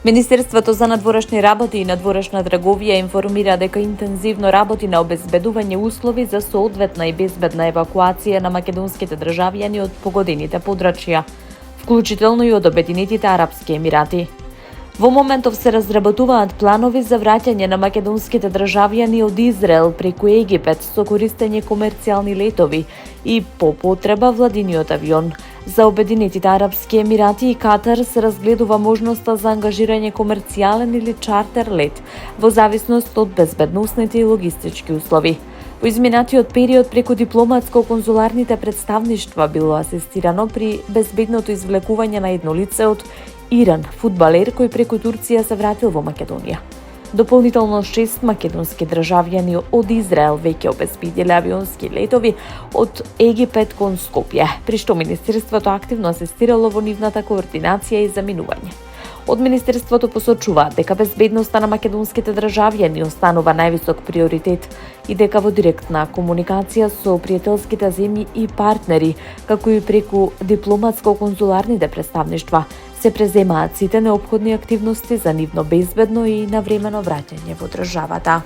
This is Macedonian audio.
Министерството за надворешни работи и надворешна трговија информира дека интензивно работи на обезбедување услови за соодветна и безбедна евакуација на македонските државјани од погодените подрачја, вклучително и од Обединетите арапски емирати. Во моментов се разработуваат планови за враќање на македонските државјани од Израел преку Египет со користење комерцијални летови и по потреба владиниот авион. За Обединетите арапски емирати и Катар се разгледува можноста за ангажирање комерцијален или чартер лет, во зависност од безбедносните и логистички услови. Во изминатиот период преку дипломатско-конзуларните представништва било асистирано при безбедното извлекување на едно лице од Иран, фудбалер кој преку Турција се вратил во Македонија. Дополнително 6 македонски државјани од Израел веќе обезбедиле авионски летови од Египет кон Скопје, при што Министерството активно асистирало во нивната координација и заминување. Од Министерството посочуваат дека безбедноста на македонските државјани останува највисок приоритет и дека во директна комуникација со пријателските земји и партнери, како и преку дипломатско-конзуларните представништва, се преземаат сите неопходни активности за нивно безбедно и навремено враќање во државата.